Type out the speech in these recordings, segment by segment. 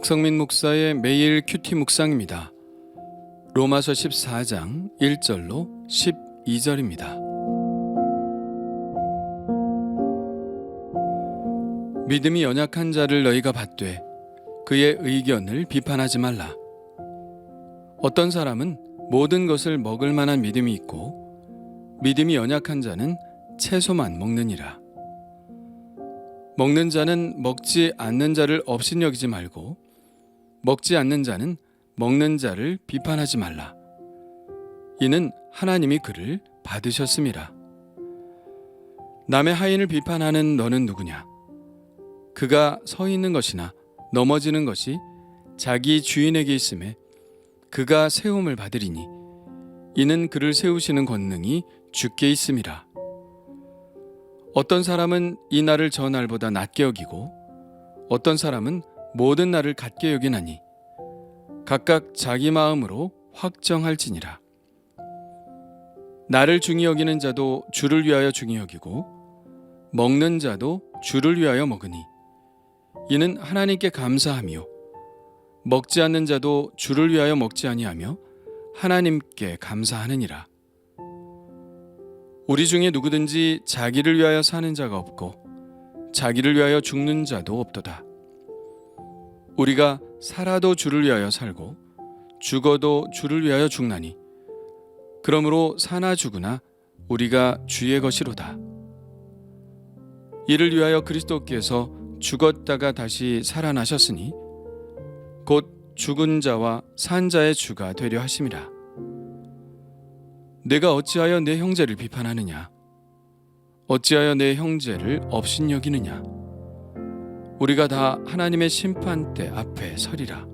박성민 목사의 매일 큐티 묵상입니다. 로마서 14장 1절로 12절입니다. 믿음이 연약한 자를 너희가 받되 그의 의견을 비판하지 말라. 어떤 사람은 모든 것을 먹을 만한 믿음이 있고 믿음이 연약한 자는 채소만 먹느니라. 먹는 자는 먹지 않는 자를 업신여기지 말고 먹지 않는 자는 먹는 자를 비판하지 말라. 이는 하나님이 그를 받으셨음이라. 남의 하인을 비판하는 너는 누구냐? 그가 서 있는 것이나 넘어지는 것이 자기 주인에게 있음에 그가 세움을 받으리니 이는 그를 세우시는 권능이 주께 있음이라. 어떤 사람은 이 날을 저 날보다 낮게 여기고 어떤 사람은 모든 날을 같게 여기나니 각각 자기 마음으로 확정할지니라. 나를 중히 여기는 자도 주를 위하여 중히 여기고 먹는 자도 주를 위하여 먹으니 이는 하나님께 감사하며 먹지 않는 자도 주를 위하여 먹지 아니하며 하나님께 감사하느니라. 우리 중에 누구든지 자기를 위하여 사는 자가 없고 자기를 위하여 죽는 자도 없도다. 우리가 살아도 주를 위하여 살고 죽어도 주를 위하여 죽나니 그러므로 사나 죽으나 우리가 주의 것이로다. 이를 위하여 그리스도께서 죽었다가 다시 살아나셨으니 곧 죽은 자와 산 자의 주가 되려 하심이라. 내가 어찌하여 내 형제를 비판하느냐? 어찌하여 내 형제를 업신여기느냐? 우리가 다 하나님의 심판대 앞에 서리라.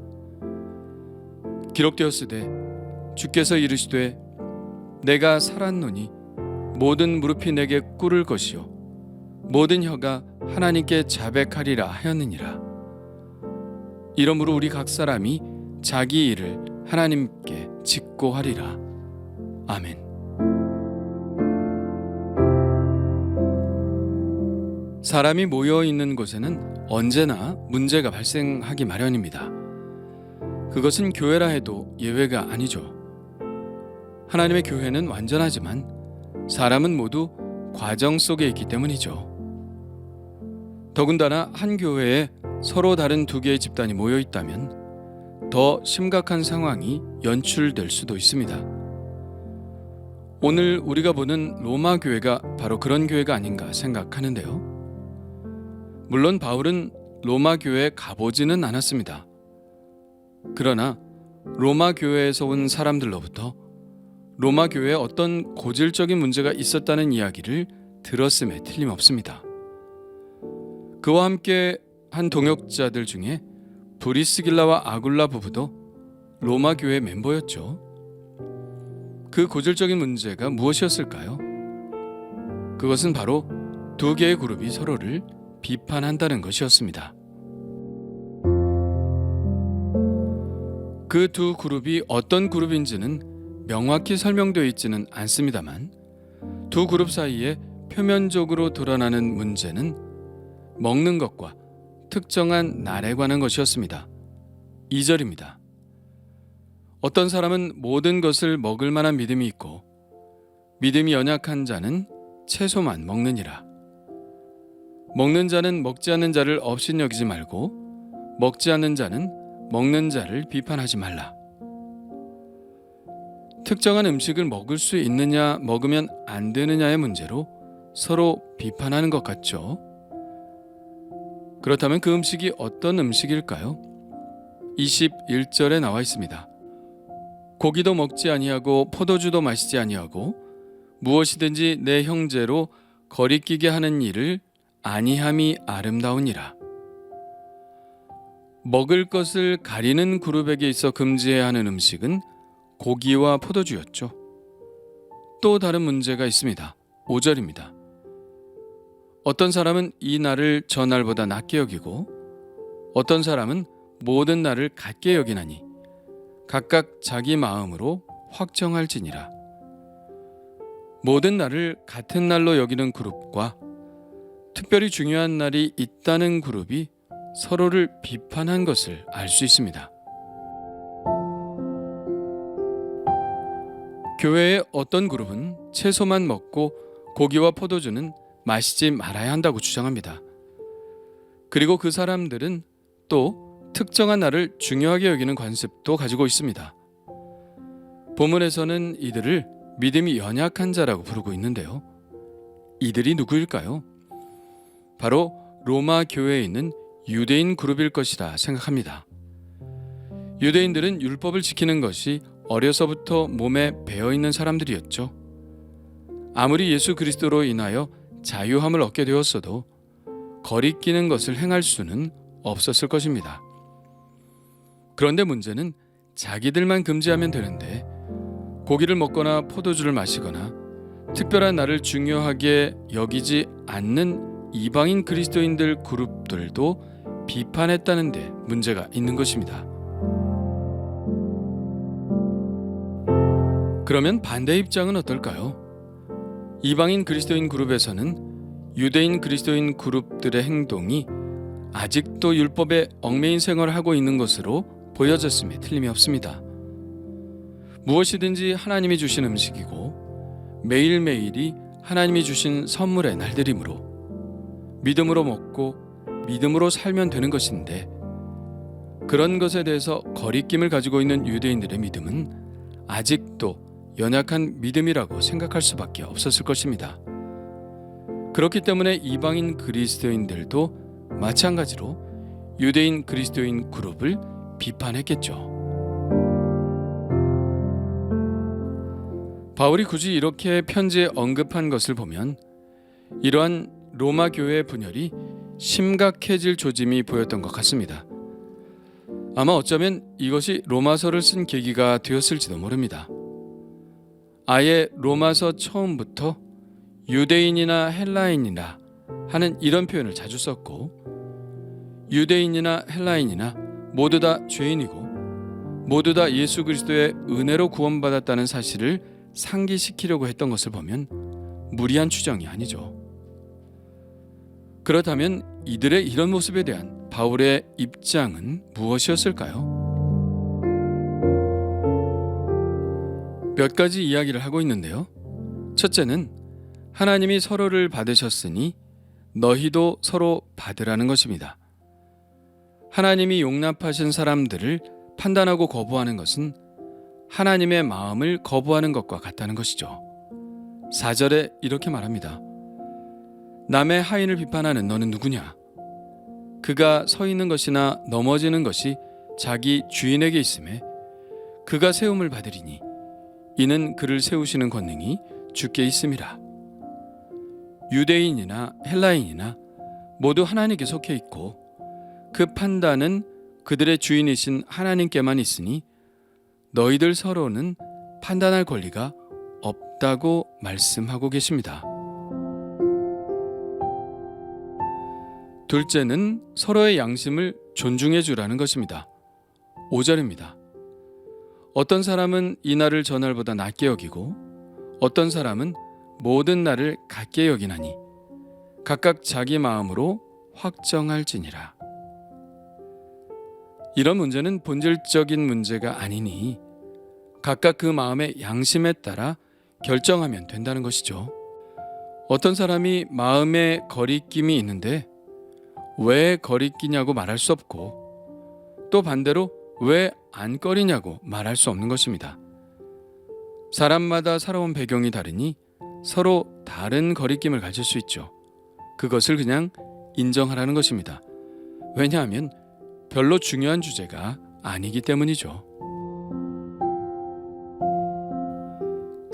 기록되었으되 주께서 이르시되 내가 살았노니 모든 무릎이 내게 꿇을 것이요 모든 혀가 하나님께 자백하리라 하였느니라. 이러므로 우리 각 사람이 자기 일을 하나님께 직고하리라. 아멘. 사람이 모여 있는 곳에는 언제나 문제가 발생하기 마련입니다. 그것은 교회라 해도 예외가 아니죠. 하나님의 교회는 완전하지만 사람은 모두 과정 속에 있기 때문이죠. 더군다나 한 교회에 서로 다른 두 개의 집단이 모여 있다면 더 심각한 상황이 연출될 수도 있습니다. 오늘 우리가 보는 로마 교회가 바로 그런 교회가 아닌가 생각하는데요. 물론 바울은 로마 교회에 가보지는 않았습니다. 그러나 로마 교회에서 온 사람들로부터 로마 교회에 어떤 고질적인 문제가 있었다는 이야기를 들었음에 틀림없습니다. 그와 함께 한 동역자들 중에 브리스길라와 아굴라 부부도 로마 교회 멤버였죠. 그 고질적인 문제가 무엇이었을까요? 그것은 바로 두 개의 그룹이 서로를 비판한다는 것이었습니다. 그 두 그룹이 어떤 그룹인지는 명확히 설명되어 있지는 않습니다만 두 그룹 사이에 표면적으로 드러나는 문제는 먹는 것과 특정한 날에 관한 것이었습니다. 2절입니다. 어떤 사람은 모든 것을 먹을 만한 믿음이 있고 믿음이 연약한 자는 채소만 먹느니라. 먹는 자는 먹지 않는 자를 업신여기지 말고 먹지 않는 자는 먹는 자를 비판하지 말라. 특정한 음식을 먹을 수 있느냐 먹으면 안 되느냐의 문제로 서로 비판하는 것 같죠. 그렇다면 그 음식이 어떤 음식일까요? 21절에 나와 있습니다. 고기도 먹지 아니하고 포도주도 마시지 아니하고 무엇이든지 내 형제로 거리끼게 하는 일을 아니함이 아름다우니라. 먹을 것을 가리는 그룹에게 있어 금지해야 하는 음식은 고기와 포도주였죠. 또 다른 문제가 있습니다. 5절입니다. 어떤 사람은 이 날을 저 날보다 낮게 여기고 어떤 사람은 모든 날을 같게 여기나니 각각 자기 마음으로 확정할지니라. 모든 날을 같은 날로 여기는 그룹과 특별히 중요한 날이 있다는 그룹이 서로를 비판한 것을 알 수 있습니다. 교회의 어떤 그룹은 채소만 먹고 고기와 포도주는 마시지 말아야 한다고 주장합니다. 그리고 그 사람들은 또 특정한 날을 중요하게 여기는 관습도 가지고 있습니다. 본문에서는 이들을 믿음이 연약한 자라고 부르고 있는데요. 이들이 누구일까요? 바로 로마 교회에 있는 유대인 그룹일 것이라 생각합니다. 유대인들은 율법을 지키는 것이 어려서부터 몸에 배어있는 사람들이었죠. 아무리 예수 그리스도로 인하여 자유함을 얻게 되었어도 거리끼는 것을 행할 수는 없었을 것입니다. 그런데 문제는 자기들만 금지하면 되는데 고기를 먹거나 포도주를 마시거나 특별한 날을 중요하게 여기지 않는 이방인 그리스도인들 그룹들도 비판했다는 데 문제가 있는 것입니다. 그러면 반대 입장은 어떨까요? 이방인 그리스도인 그룹에서는 유대인 그리스도인 그룹들의 행동이 아직도 율법에 얽매인 생활을 하고 있는 것으로 보여졌음에 틀림이 없습니다. 무엇이든지 하나님이 주신 음식이고 매일매일이 하나님이 주신 선물의 날들이므로 믿음으로 먹고 믿음으로 살면 되는 것인데 그런 것에 대해서 거리낌을 가지고 있는 유대인들의 믿음은 아직도 연약한 믿음이라고 생각할 수밖에 없었을 것입니다. 그렇기 때문에 이방인 그리스도인들도 마찬가지로 유대인 그리스도인 그룹을 비판했겠죠. 바울이 굳이 이렇게 편지에 언급한 것을 보면 이러한 로마 교회의 분열이 심각해질 조짐이 보였던 것 같습니다. 아마 어쩌면 이것이 로마서를 쓴 계기가 되었을지도 모릅니다. 아예 로마서 처음부터 유대인이나 헬라인이나 하는 이런 표현을 자주 썼고 유대인이나 헬라인이나 모두 다 죄인이고 모두 다 예수 그리스도의 은혜로 구원받았다는 사실을 상기시키려고 했던 것을 보면 무리한 추정이 아니죠. 그렇다면 이들의 이런 모습에 대한 바울의 입장은 무엇이었을까요? 몇 가지 이야기를 하고 있는데요. 첫째는 하나님이 서로를 받으셨으니 너희도 서로 받으라는 것입니다. 하나님이 용납하신 사람들을 판단하고 거부하는 것은 하나님의 마음을 거부하는 것과 같다는 것이죠. 4절에 이렇게 말합니다. 남의 하인을 비판하는 너는 누구냐? 그가 서 있는 것이나 넘어지는 것이 자기 주인에게 있음에 그가 세움을 받으리니 이는 그를 세우시는 권능이 주께 있음이라. 유대인이나 헬라인이나 모두 하나님께 속해 있고 그 판단은 그들의 주인이신 하나님께만 있으니 너희들 서로는 판단할 권리가 없다고 말씀하고 계십니다. 둘째는 서로의 양심을 존중해 주라는 것입니다. 5절입니다. 어떤 사람은 이 날을 저 날보다 낮게 여기고 어떤 사람은 모든 날을 같게 여기나니 각각 자기 마음으로 확정할지니라. 이런 문제는 본질적인 문제가 아니니 각각 그 마음의 양심에 따라 결정하면 된다는 것이죠. 어떤 사람이 마음에 거리낌이 있는데 왜 거리끼냐고 말할 수 없고 또 반대로 왜 안 꺼리냐고 말할 수 없는 것입니다. 사람마다 살아온 배경이 다르니 서로 다른 거리낌을 가질 수 있죠. 그것을 그냥 인정하라는 것입니다. 왜냐하면 별로 중요한 주제가 아니기 때문이죠.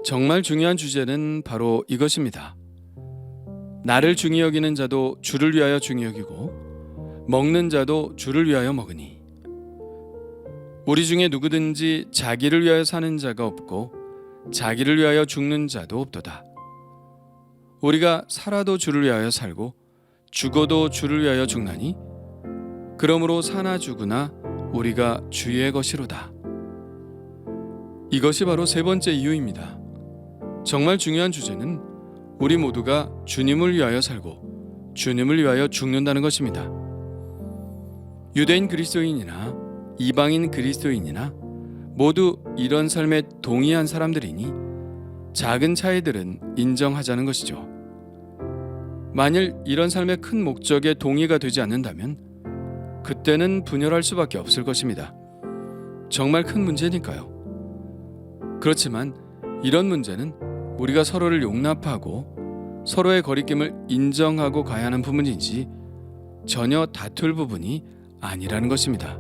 정말 중요한 주제는 바로 이것입니다. 나를 중히 여기는 자도 주를 위하여 중히 여기고 먹는 자도 주를 위하여 먹으니 우리 중에 누구든지 자기를 위하여 사는 자가 없고 자기를 위하여 죽는 자도 없도다. 우리가 살아도 주를 위하여 살고 죽어도 주를 위하여 죽나니 그러므로 사나 죽으나 우리가 주의 것이로다. 이것이 바로 세 번째 이유입니다. 정말 중요한 주제는 우리 모두가 주님을 위하여 살고 주님을 위하여 죽는다는 것입니다. 유대인 그리스도인이나 이방인 그리스도인이나 모두 이런 삶에 동의한 사람들이니 작은 차이들은 인정하자는 것이죠. 만일 이런 삶의 큰 목적에 동의가 되지 않는다면 그때는 분열할 수밖에 없을 것입니다. 정말 큰 문제니까요. 그렇지만 이런 문제는 우리가 서로를 용납하고 서로의 거리낌을 인정하고 가야 하는 부분이지 전혀 다툴 부분이 아니라는 것입니다.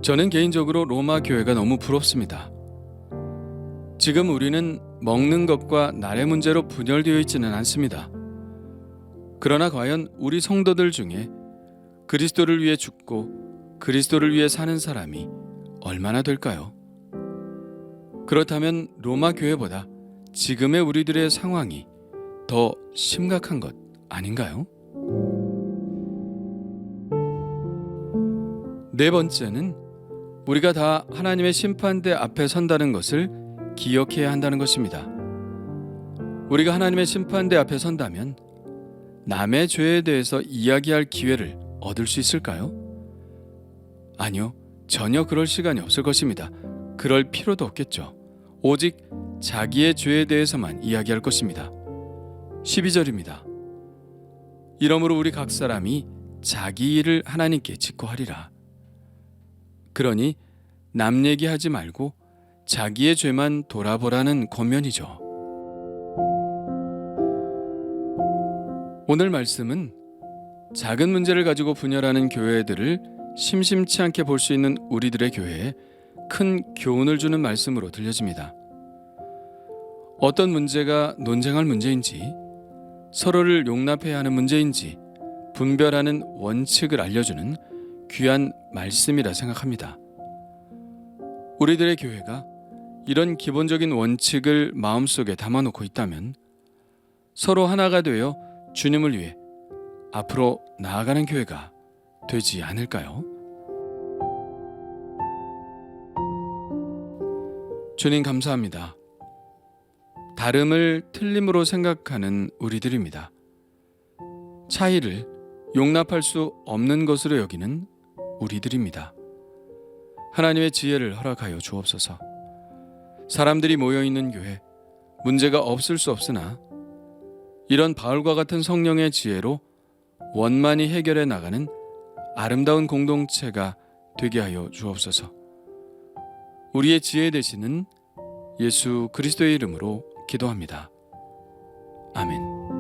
저는 개인적으로 로마 교회가 너무 부럽습니다. 지금 우리는 먹는 것과 날의 문제로 분열되어 있지는 않습니다. 그러나 과연 우리 성도들 중에 그리스도를 위해 죽고 그리스도를 위해 사는 사람이 얼마나 될까요? 그렇다면 로마 교회보다 지금의 우리들의 상황이 더 심각한 것 아닌가요? 네 번째는 우리가 다 하나님의 심판대 앞에 선다는 것을 기억해야 한다는 것입니다. 우리가 하나님의 심판대 앞에 선다면 남의 죄에 대해서 이야기할 기회를 얻을 수 있을까요? 아니요, 전혀 그럴 시간이 없을 것입니다. 그럴 필요도 없겠죠. 오직 자기의 죄에 대해서만 이야기할 것입니다. 12절입니다. 이러므로 우리 각 사람이 자기 일을 하나님께 짓고 하리라. 그러니 남 얘기하지 말고 자기의 죄만 돌아보라는 권면이죠. 오늘 말씀은 작은 문제를 가지고 분열하는 교회들을 심심치 않게 볼 수 있는 우리들의 교회에 큰 교훈을 주는 말씀으로 들려집니다. 어떤 문제가 논쟁할 문제인지, 서로를 용납해야 하는 문제인지 분별하는 원칙을 알려주는 귀한 말씀이라 생각합니다. 우리들의 교회가 이런 기본적인 원칙을 마음속에 담아놓고 있다면 서로 하나가 되어 주님을 위해 앞으로 나아가는 교회가 되지 않을까요? 주님 감사합니다. 다름을 틀림으로 생각하는 우리들입니다. 차이를 용납할 수 없는 것으로 여기는 우리들입니다. 하나님의 지혜를 허락하여 주옵소서. 사람들이 모여있는 교회, 문제가 없을 수 없으나 이런 바울과 같은 성령의 지혜로 원만히 해결해 나가는 아름다운 공동체가 되게 하여 주옵소서. 우리의 지혜 되시는 예수 그리스도의 이름으로 기도합니다. 아멘.